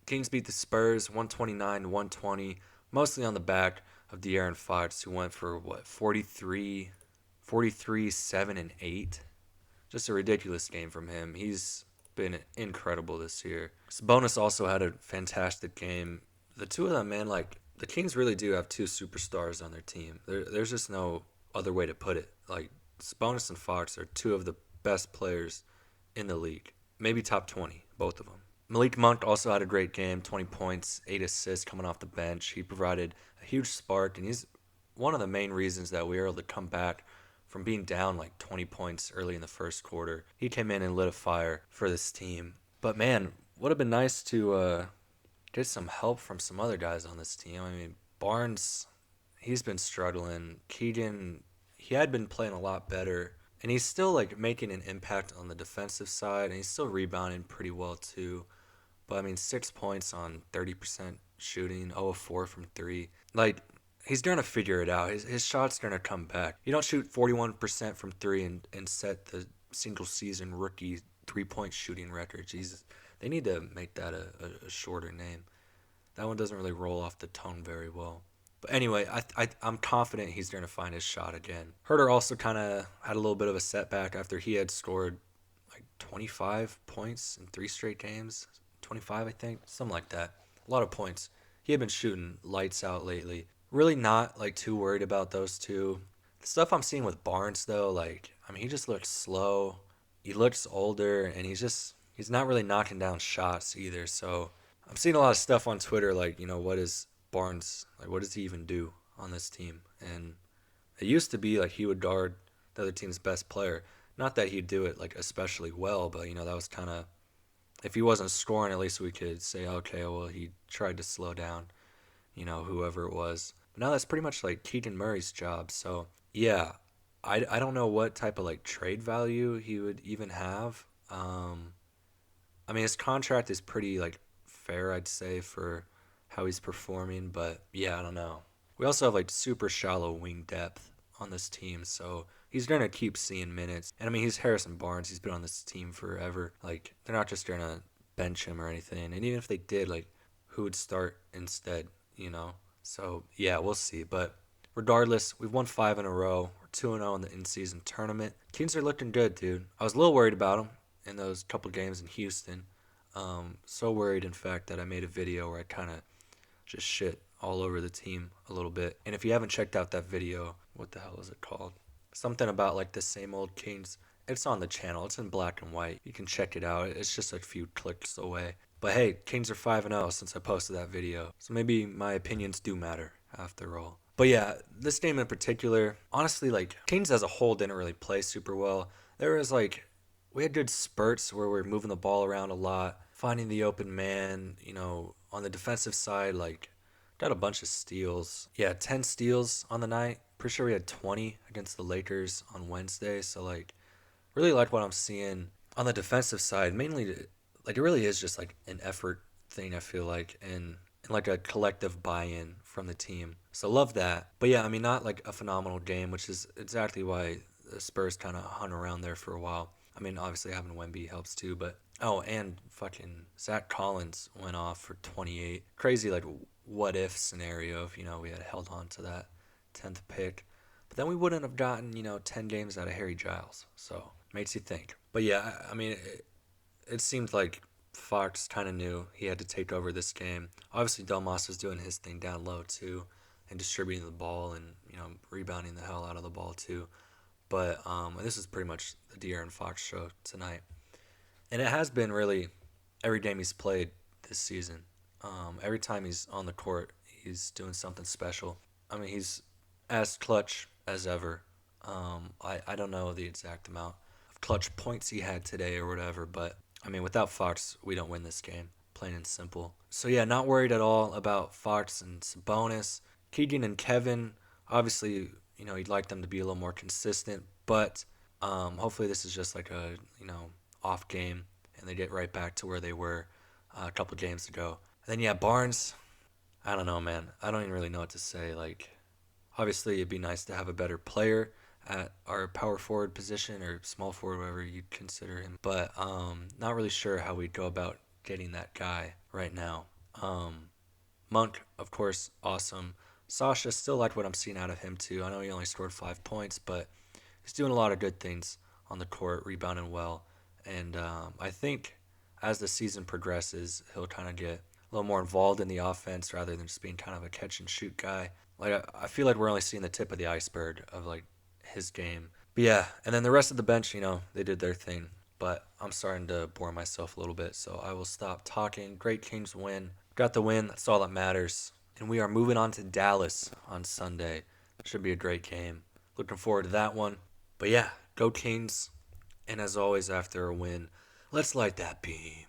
Kings beat the Spurs 129-120, mostly on the back of De'Aaron Fox, who went for what 43, 7 and 8. Just a ridiculous game from him. He's been incredible this year. Sabonis also had a fantastic game. The two of them, man, like the Kings really do have two superstars on their team. There's just no other way to put it. Like Sabonis and Fox are two of the best players in the league. Maybe top 20, both of them. Malik Monk also had a great game, 20 points, 8 assists coming off the bench. He provided a huge spark, and he's one of the main reasons that we were able to come back from being down like 20 points early in the first quarter. He came in and lit a fire for this team. But man, would have been nice to get some help from some other guys on this team. I mean, Barnes, he's been struggling. Keegan, he had been playing a lot better. And he's still like making an impact on the defensive side, and he's still rebounding pretty well too. But I mean, 6 points on 30% shooting, 0 of 4 from three. Like, he's going to figure it out. His shot's going to come back. You don't shoot 41% from three and set the single season rookie 3-point shooting record. Jesus, they need to make that a shorter name. That one doesn't really roll off the tongue very well. But anyway, I'm confident he's going to find his shot again. Herter also kind of had a little bit of a setback after he had scored like 25 points in 3 straight games. 25, I think, something like that. A lot of points. He had been shooting lights out lately. Really not like too worried about those two. The stuff I'm seeing with Barnes though, like I mean, he just looks slow. He looks older, and he's not really knocking down shots either. So I'm seeing a lot of stuff on Twitter like, what is Barnes like? What does he even do on this team? And it used to be like he would guard the other team's best player. Not that he'd do it like especially well, but that was kind of, if he wasn't scoring, at least we could say, okay, well, he tried to slow down, whoever it was. But now that's pretty much like Keegan Murray's job. So, yeah, I don't know what type of like trade value he would even have. I mean, his contract is pretty like fair, I'd say, for how he's performing. But yeah, I don't know. We also have like super shallow wing depth on this team, so he's gonna keep seeing minutes. And I mean, he's Harrison Barnes. He's been on this team forever. Like, they're not just gonna bench him or anything. And even if they did, like, who would start instead? So yeah, we'll see. But regardless, we've won 5 in a row. We're 2-0 in the in-season tournament. Kings are looking good, dude. I was a little worried about them in those couple games in Houston. So worried, in fact, that I made a video where I kind of just shit all over the team a little bit. And if you haven't checked out that video, what the hell is it called? Something about like the same old Kings. It's on the channel. It's in black and white. You can check it out. It's just a few clicks away. But hey, Kings are 5-0 since I posted that video. So maybe my opinions do matter after all. But yeah, this game in particular, honestly, like Kings as a whole didn't really play super well. There was like, we had good spurts where we were moving the ball around a lot, finding the open man, on the defensive side, like got a bunch of steals. Yeah, 10 steals on the night. Pretty sure we had 20 against the Lakers on Wednesday. So, like, really like what I'm seeing on the defensive side. Mainly, like, it really is just, like, an effort thing, I feel like, and like, a collective buy-in from the team. So, love that. But, yeah, I mean, not, like, a phenomenal game, which is exactly why the Spurs kind of hung around there for a while. I mean, obviously, having Wemby helps, too, but... Oh, and fucking Zach Collins went off for 28. Crazy, like, what if scenario if we had held on to that 10th pick, but then we wouldn't have gotten 10 games out of Harry Giles. So makes you think. But yeah, I mean, it seemed like Fox kind of knew he had to take over this game. Obviously Delmas was doing his thing down low too, and distributing the ball, and rebounding the hell out of the ball too. But this is pretty much the De'Aaron Fox show tonight, and it has been really every game he's played this season. Every time he's on the court, he's doing something special. I mean, he's as clutch as ever. I don't know the exact amount of clutch points he had today or whatever, but I mean, without Fox, we don't win this game, plain and simple. So yeah, not worried at all about Fox and Sabonis. Keegan and Kevin, obviously, you'd like them to be a little more consistent, but hopefully this is just like a off game, and they get right back to where they were a couple games ago. And then yeah, Barnes, I don't know, man. I don't even really know what to say. Like, obviously, it'd be nice to have a better player at our power forward position, or small forward, whatever you'd consider him. But not really sure how we'd go about getting that guy right now. Um, Monk, of course, awesome. Sasha, still like what I'm seeing out of him too. I know he only scored 5 points, but he's doing a lot of good things on the court, rebounding well. And I think as the season progresses, he'll kind of get a little more involved in the offense rather than just being kind of a catch and shoot guy. Like I feel like we're only seeing the tip of the iceberg of like his game. But yeah, and then the rest of the bench, they did their thing. But I'm starting to bore myself a little bit, so I will stop talking. Great Kings win. Got the win. That's all that matters. And we are moving on to Dallas on Sunday. Should be a great game. Looking forward to that one. But yeah, go Kings. And as always, after a win, let's light that beam.